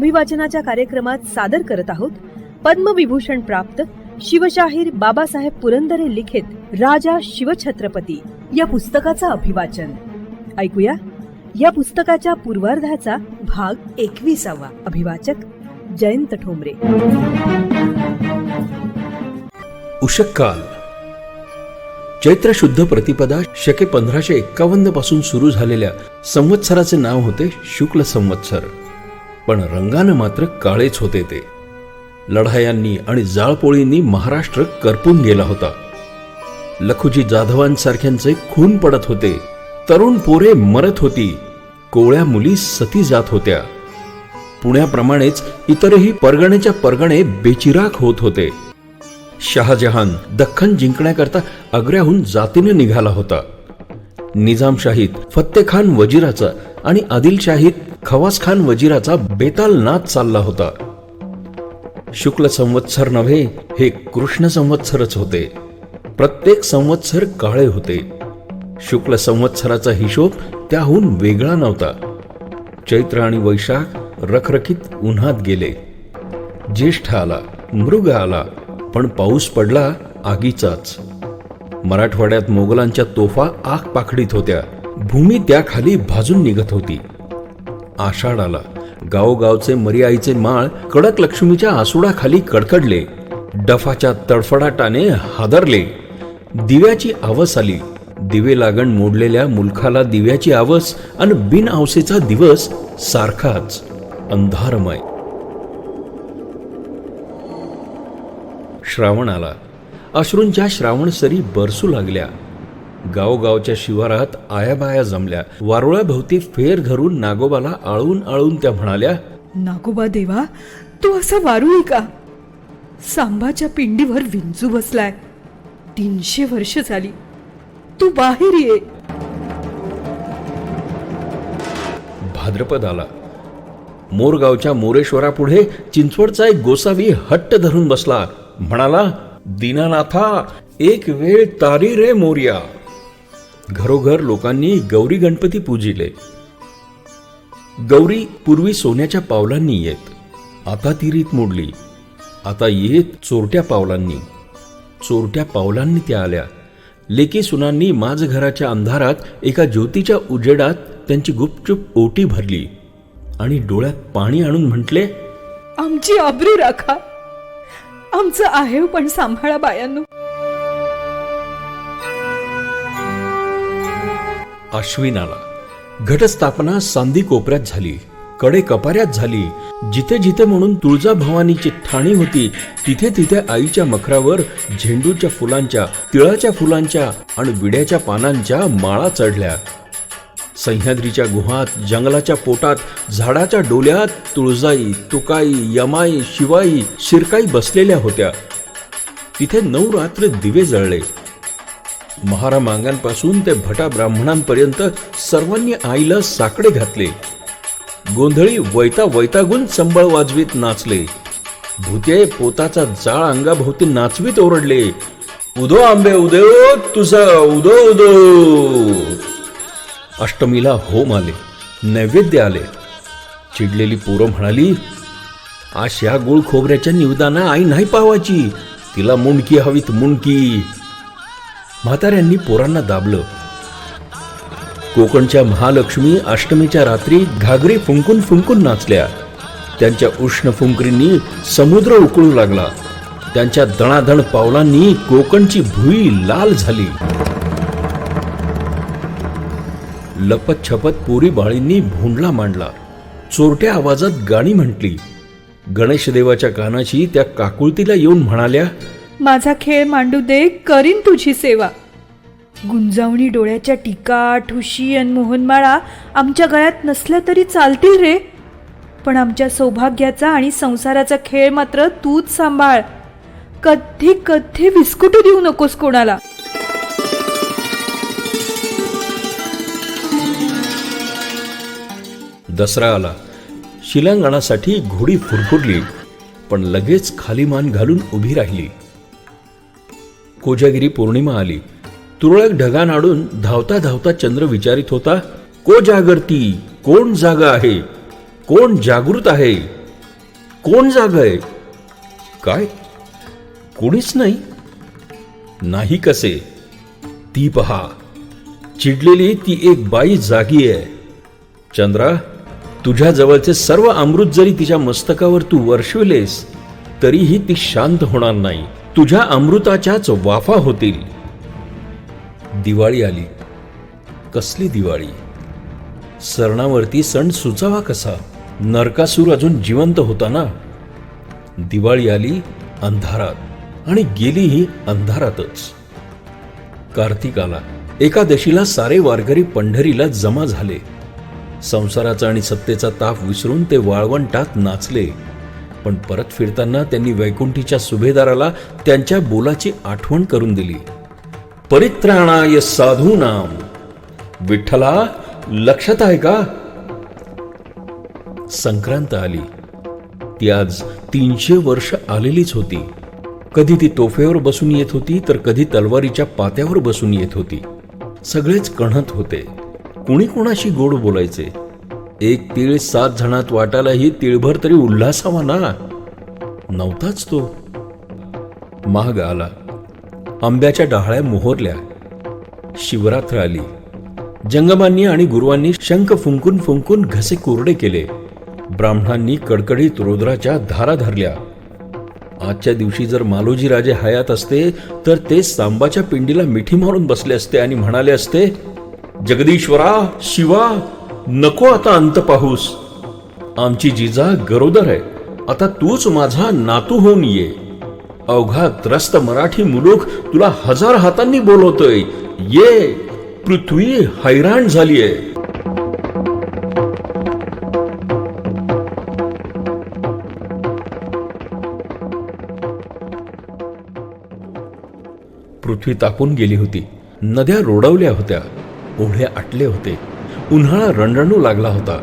अभिवाचनाच्या कार्यक्रमात सादर करत आहोत पद्मविभूषण प्राप्त शिवशाहीर बाबासाहेब पुरंदरे लिखित राजा शिवछत्रपती या पुस्तकाचं अभिवाचन. ऐकूया या पुस्तकाच्या पूर्वार्धाचा भाग 21. अभिवाचक जयंत ठोंबरे. उषःकाल. चैत्र शुद्ध प्रतिपदा शके 1551 पासून सुरू झालेल्या संवत्सराचे नाव होते शुक्ल संवत्सर. पण रंगानं मात्र काळेच होते ते. लढायांनी आणि जाळपोळींनी महाराष्ट्र करपून गेला होता. लखुजी जाधवांसारख्यांचे खून पडत होते. तरुण पोरे मरत होती. कोवळ्या मुली सती जात होत्या. पुण्याप्रमाणेच इतरही परगणेच्या परगणे बेचिराख होत होते. शहाजहान दख्खन जिंकण्याकरता आग्र्याहून जातीने निघाला होता. निजामशाहीत फत्तेखान वजीराचा आणि आदिलशाहीत खवासखान वजीराचा बेताल नाद चालला होता. शुक्ल संवत्सर नव्हे, हे कृष्ण संवत्सरच होते. प्रत्येक संवत्सर काळे होते. शुक्ल संवत्सराचा हिशोब त्याहून वेगळा नव्हता. चैत्र आणि वैशाख रखरखीत उन्हात गेले. ज्येष्ठ आला, मृग आला, पण पाऊस पडला आगीचाच. मराठवाड्यात मोगलांच्या तोफा आग पाखडीत होत्या. भूमी त्याखाली भाजून निघत होती. आषाढ आला. गावोगावचे मर्याईचे माळ कडक लक्ष्मीच्या आसुडाखाली कडकडले. डफाच्या तडफडाटाने हादरले. दिव्याची आवस आली. दिवे लागण मोडलेल्या मुलखाला दिव्याची आवस आणि बिन आवसेचा दिवस सारखाच अंधारमय. श्रावण आला. अश्रूंच्या श्रावणसरी बरसू लागल्या. गावगावच्या शिवारात आयाबाया जमल्या. वारुळाभोवती फेर धरून नागोबाला आळून आळून त्या म्हणाल्या, नागोबा देवा, तू असा वारुळी का? सांबाच्या पिंडीवर विंचू बसलाय. 300 वर्ष झाली. तू बाहेर ये. भाद्रपद आला. मोरगावच्या मोरेश्वरापुढे चिंचवडचा एक गोसावी हट्ट धरून बसला. म्हणाला, दीनानाथा, एक वेळ तारी रे मोर्या. घरोघर लोकांनी गौरी गणपती पूजिले. गौरी पूर्वी सोन्याच्या पावलांनी येत. आता ती रीत मोडली. आता येत चोरट्या पावलांनी. चोरट्या पावलांनी त्या आल्या. लेकी सुनांनी माझ घराच्या अंधारात एका ज्योतीच्या उजेडात त्यांची गुपचूप ओटी भरली आणि डोळ्यात पाणी आणून म्हटले, आमची आबरू राखा. आमचं आहे पण सांभाळा बायांनो. आश्विन आला. घटस्थापना सांदी कोपऱ्यात झाली. कडे कपाऱ्यात झाली. जिथे जिथे म्हणून तुळजा भवानीची ठाणी होती, तिथे तिथे आईच्या मखरावर झेंडूच्या फुलांच्या, तिळाच्या फुलांच्या आणि विड्याच्या पानांच्या माळा चढल्या. सह्याद्रीच्या गुहात, जंगलाच्या पोटात, झाडाच्या डोल्यात तुळजाई, तुकाई, यमाई, शिवाई, शिरकाई बसलेल्या होत्या. तिथे 9 रात्र दिवे जळले. महारामांगांपासून ते भटा ब्राह्मणांपर्यंत सर्वांनी आईला साकडे घातले. गोंधळी वैता वैतागून संबळ वाजवीत नाचले. भूते पोताचा जाळ अंगाभोवती नाचवीत ओरडले, उदो आंबे उदो, तुझा उदो उदो. अष्टमीला होम आले, नैवेद्य आले. चिडलेली पोरं म्हणाली, अशा गुळ खोबऱ्याच्या निवेदाना आई नाही पावाची. तिला मुंडकी हवीत, मुंडकी. म्हाताऱ्यांनी पोरांना दाबलं. कोकणच्या महालक्ष्मी अष्टमीच्या रात्री घागरी फुंकून फुंकून नाचल्या. त्यांच्या उष्ण फुंकरींनी समुद्र उकळू लागला. त्यांच्या दणादण पावलांनी कोकणची भुई लाल झाली. लपत छपत पोरी बाळींनी भोंडला मांडला. चोरट्या आवाजात गाणी म्हटली. गणेश देवाच्या कानाशी त्या काकुळतीला येऊन म्हणाल्या, माझा खेळ मांडू दे, करीन तुझी सेवा. गुंजावणी डोळ्याच्या टीका, ठुशी आणि मोहनमाळा आमच्या गळ्यात नसल्या तरी चालतील रे, पण आमच्या सौभाग्याचा आणि संसाराचा खेळ मात्र तूच सांभाळ. कधी कधी विस्कुटू देऊ नकोस कोणाला. दसरा आला. शिलांगणासाठी घोडी फुरफुरली, पण लगेच खाली मान घालून उभी राहिली. कोजागिरी पौर्णिमा आली. तुरळक ढगांआडून धावता धावता चंद्र विचारित होता, को जागरती, कोण जागा आहे, कोण जागृत आहे. कोण जाग आहे? काय कोणीच नाही? नाही कसे? ती पहा, चिडलेली ती एक बाई जागी आहे. चंद्रा, तुझ्या जवळचे सर्व अमृत जरी तिच्या मस्तकावर तू वर्षविलेस तरीही ती शांत होणार नाही. तुझ्या अमृताच्याच वाफा होतील. दिवाळी आली. कसली दिवाळी? सरणावरती सण सुचावा कसा? नरकासूर अजून जिवंत होता ना. दिवाळी आली अंधारात आणि गेलीही अंधारातच. कार्तिक आला. एकादशीला सारे वारकरी पंढरीला जमा झाले. संसाराचा आणि सत्तेचा ताप विसरून ते वाळवंटात नाचले. पण परत फिरताना त्यांनी वैकुंठीच्या सुभेदाराला त्यांच्या बोलाची आठवण करून दिली. परित्राणाय साधूनाम. विठ्ठला, लक्षात आहे का? संक्रांत आली. ती आज 300 वर्ष आलेलीच होती. कधी ती तोफेवर बसून येत होती तर कधी तलवारीच्या पात्यावर बसून येत होती. सगळेच कणत होते. कुणी कोणाशी गोड बोलायचे. एक तीळ 7 जणात वाटायलाही तिळभर तरी उल्हास हवा ना. नव्हताच तो. माघ आला. आंब्याच्या डहाळ्या मोहरल्या. शिवरात्र आली. जंगमांनी आणि गुरुवांनी शंख फुंकून फुंकून घसे कोरडे केले. ब्राह्मणांनी कडकडीत रुद्राच्या धारा धरल्या. आजच्या दिवशी जर मालोजी राजे हयात असते तर ते सांबाच्या पिंडीला मिठी मारून बसले असते आणि म्हणाले असते, जगदीश्वरा, शिवा, नको आता अंत पाहूस. आमची जिजा गरोदर आहे. आता तूच माझा नातू होऊन ये. अवघा त्रस्त मराठी मुलूक तुला 1000 हातांनी बोलवतोय. ये, पृथ्वी हैराण झालीये. पृथ्वी तापून गेली होती. नद्या रोडवल्या होत्या. ओढे आटले होते. उन्हाळा रणरणू लागला होता.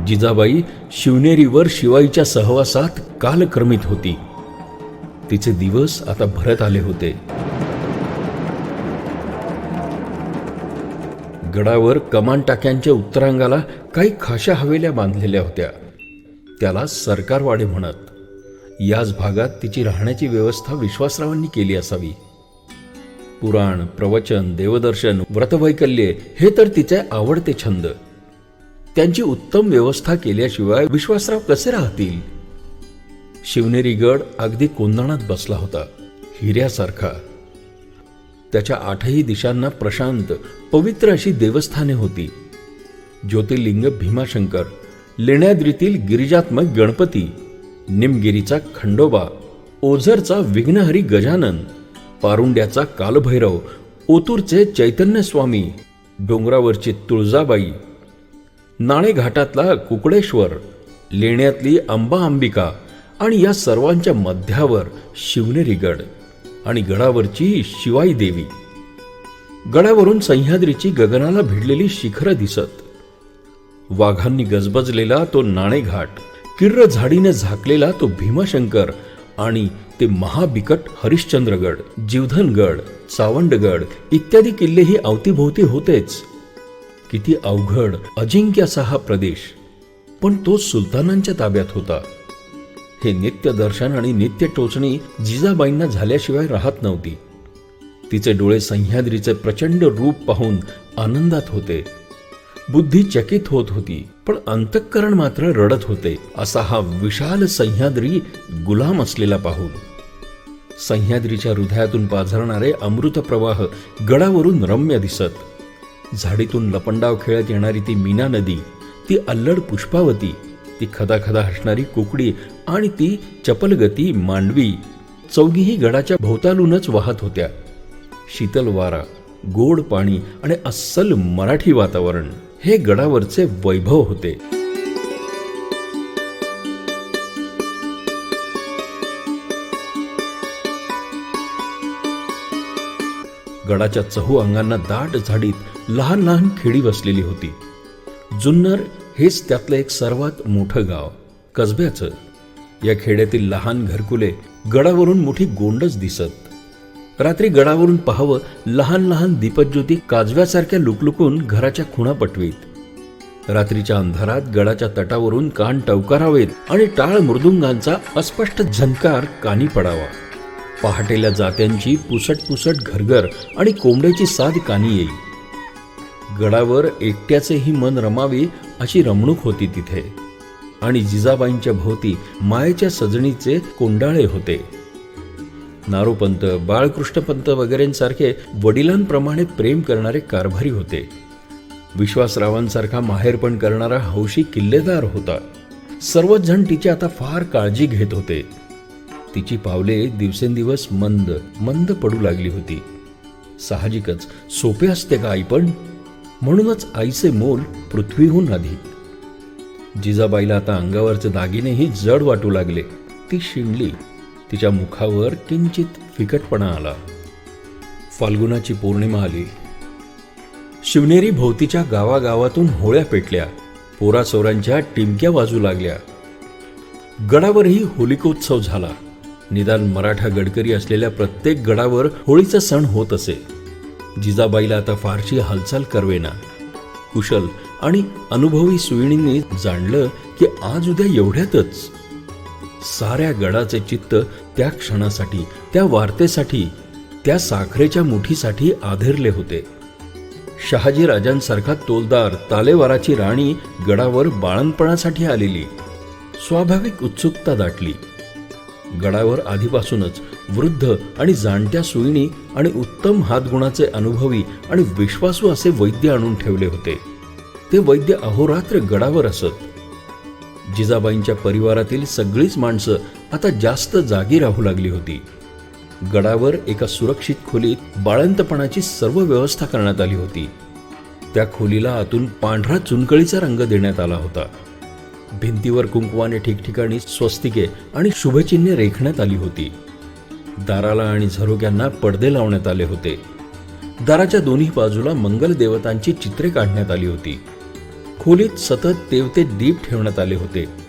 जिजाबाई शिवनेरीवर शिवाईच्या सहवासात कालक्रमित होती. तिचे दिवस आता भरत आले होते. गडावर कमान टाक्यांच्या उत्तरांगाला काही खाशा हवेल्या बांधलेल्या होत्या. त्याला सरकारवाडे म्हणत. याच भागात तिची राहण्याची व्यवस्था विश्वासरावांनी केली असावी. पुराण, प्रवचन, देवदर्शन, व्रतवैकल्ये हे तर तिचे आवडते छंद. त्यांची उत्तम व्यवस्था केल्याशिवाय विश्वासराव कसे राहतील? शिवनेरी गड अगदी कोंदणात बसला होता, हिऱ्यासारखा. त्याच्या 8ही दिशांना प्रशांत, पवित्र अशी देवस्थाने होती. ज्योतिर्लिंग भीमाशंकर, लेण्याद्रीतील गिरिजात्मक गणपती, निमगिरीचा खंडोबा, ओझरचा विघ्नहरी गजानन, पारुंड्याचा कालभैरव, ओतूरचे चैतन्य स्वामी, डोंगरावरची तुळजाबाई, नाणेघाटातला कुकडेश्वर, लेण्यातली अंबा अंबिका आणि या सर्वांच्या मध्यावर शिवनेरी गड आणि गडावरची शिवाई देवी. गडावरून सह्याद्रीची गगनाला भिडलेली शिखरं दिसत. वाघांनी गजबजलेला तो नाणेघाट, किर्र झाडीने झाकलेला तो भीमाशंकर आणि ते महाबिकट हरिश्चंद्रगड, जीवधनगड, सावंडगड इत्यादी किल्लेही अवतीभोवती होतेच. किती अवघड अजिंक्य असा हा प्रदेश. पण तो सुलतानांच्या ताब्यात होता. हे नित्य दर्शन आणि नित्य टोचणी जिजाबाईंना झाल्याशिवाय राहत नव्हती. तिचे डोळे सह्याद्रीचे प्रचंड रूप पाहून आनंदात होते. बुद्धी चकित होत होती, पण अंतःकरण मात्र रडत होते. असा हा विशाल सह्याद्री गुलाम असलेला पाहून. सह्याद्रीच्या हृदयातून पाझरणारे अमृत प्रवाह गडावरून रम्य दिसत. झाडीतून लपंडाव खेळत येणारी ती मीना नदी, ती अल्लड पुष्पावती, ती खदाखदा हसणारी कुकडी आणि ती चपलगती मांडवी चौघीही गडाच्या भोवतालूनच वाहत होत्या. शीतल वारा, गोड पाणी आणि अस्सल मराठी वातावरण हे गडावरचे वैभव होते. गडाच्या चहू अंगांना दाट झाडीत लहान लहान खेडी बसलेली होती. जुन्नर हेच त्यातलं एक सर्वात मोठं गाव, कसब्याचं. या खेड्यातील लहान घरकुले गडावरून मोठी गोंडच दिसत. रात्री गडावरून पाहावं लहान लहान दीपज्योती काजव्यासारख्या लुकलुकून घराच्या खुणा पटवीत. रात्रीच्या अंधारात गडाच्या तटावरून कान टवकारावेत आणि टाळ मृदुंगांचा अस्पष्ट झंकार कानी पडावा. पहाटेल्या जात्यांची पुसट घरघर आणि कोंबड्याची साद कानी येई. गडावर एकट्याचेही मन रमावे अशी रमणूक होती तिथे. आणि जिजाबाईंच्या भोवती मायेच्या सजणीचे कोंडाळे होते. नारोपंत, बाळकृष्णपंत वगैरेंसारखे वडिलांप्रमाणे प्रेम करणारे कारभारी होते. विश्वासरावांसारखा माहेरपण करणारा हौशी किल्लेदार होता. सर्वच जण तिची आता फार काळजी घेत होते. तिची पावले दिवसेंदिवस मंद पडू लागली होती. साहजिकच सोपे असते का आई पण? म्हणूनच आईचे मोल पृथ्वीहून अधिक. जिजाबाईला आता अंगावरचे दागिनेही जड वाटू लागले. ती शिणली. तिच्या मुखावर किंचित फिकटपणा आला. फाल्गुनाची पौर्णिमा आली. शिवनेरी भोवतीच्या गावागावातून होळ्या पेटल्या. पोरासोरांच्या टिमक्या वाजू लागल्या. गडावरही होलिकोत्सव झाला. निदान मराठा गडकरी असलेल्या प्रत्येक गडावर होळीचा सण होत असे. जिजाबाईला आता फारशी हालचाल करवेना. कुशल आणि अनुभवी सुईणींनी जाणलं की आज उद्या एवढ्यातच साऱ्या गडाचे चित्त त्या क्षणासाठी, त्या वार्तेसाठी, त्या साखरेच्या मुठीसाठी आधेरले होते. शहाजी राजांसारखा तोलदार तालेवाराची राणी गडावर बाळणपणासाठी आलेली. स्वाभाविक उत्सुकता दाटली. गडावर आधीपासूनच वृद्ध आणि जाणत्या सुईणी आणि उत्तम हातगुणाचे अनुभवी आणि विश्वासू असे वैद्य आणून ठेवले होते. ते वैद्य अहोरात्र गडावर असत. जिजाबाईंच्या परिवारातील सगळीच माणसं आता जास्त जागी राहू लागली होती. गडावर एका सुरक्षित खोलीत बाळंतपणाची सर्व व्यवस्था करण्यात आली होती. त्या खोलीला आतून पांढरा चुनकळीचा रंग देण्यात आला होता. भिंतीवर कुंकवाने ठिकठिकाणी स्वस्तिके आणि शुभचिन्हे रेखण्यात आली होती. दाराला आणि झरोक्यांना पडदे लावण्यात आले होते. दाराच्या दोन्ही बाजूला मंगल देवतांची चित्रे काढण्यात आली होती. खोलीत सतत तेवते दीप ठेवण्यात आले होते.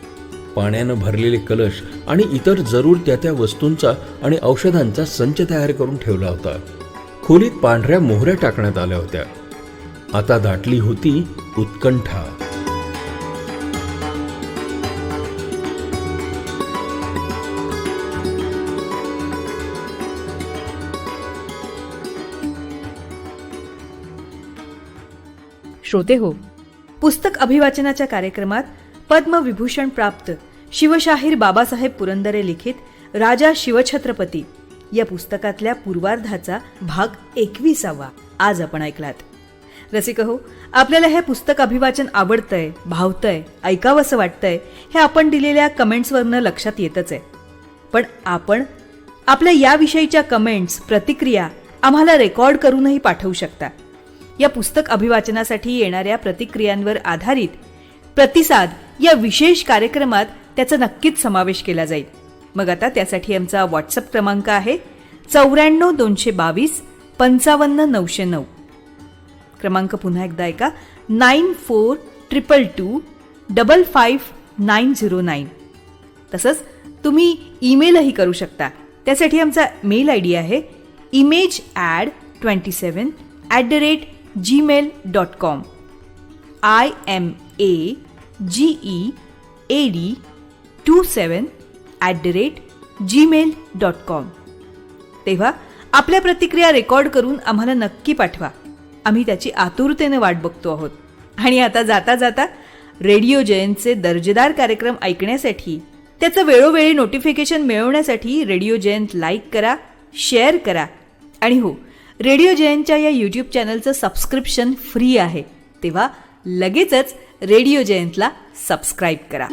पाण्यानं भरलेले कलश आणि इतर जरूर त्या वस्तूंचा आणि औषधांचा संच तयार करून ठेवला होता. खोलीत पांढऱ्या मोहऱ्या टाकण्यात आल्या होत्या. आता दाटली होती उत्कंठा. श्रोते हो, पुस्तक अभिवाचनाच्या कार्यक्रमात पद्मविभूषण प्राप्त शिवशाहीर बाबासाहेब पुरंदरे लिखित राजा शिवछत्रपती या पुस्तकातल्या पूर्वार्धाचा भाग 21 आज आपण ऐकलात. रसिक हो, आपल्याला हे पुस्तक अभिवाचन आवडतंय, भावतंय, ऐकावंसं वाटतंय हे आपण दिलेल्या कमेंट्सवरनं लक्षात येतच आहे. पण आपण आपल्या याविषयीच्या कमेंट्स, प्रतिक्रिया आम्हाला रेकॉर्ड करूनही पाठवू शकता. या पुस्तक अभिवाचनासाठी येणाऱ्या प्रतिक्रियांवर आधारित प्रतिसाद या विशेष कार्यक्रमात त्याचा नक्कीच समावेश केला जाईल. मग आता त्यासाठी आमचा व्हॉट्सअप क्रमांक आहे 94-222-55909. क्रमांक पुन्हा एकदा ऐका, 9422255909. तसंच तुम्ही ईमेलही करू शकता. त्यासाठी आमचा मेल ID आहे imagead27@gmail.com. imagead27@gmail.com. तेव्हा आपल्या प्रतिक्रिया रेकॉर्ड करून आम्हाला नक्की पाठवा. आम्ही त्याची आतुरतेने वाट बघतो आहोत. आणि आता जाता जाता रेडिओ जयंतचे दर्जेदार कार्यक्रम ऐकण्यासाठी, त्याचं वेळोवेळी नोटिफिकेशन मिळवण्यासाठी रेडिओ जयंत लाईक करा, शेअर करा. आणि हो, रेडिओ जयंतच्या या यूट्यूब चॅनलचं सबस्क्रिप्शन फ्री आहे. तेव्हा लगेचच रेडिओ जयंतला सबस्क्राईब करा.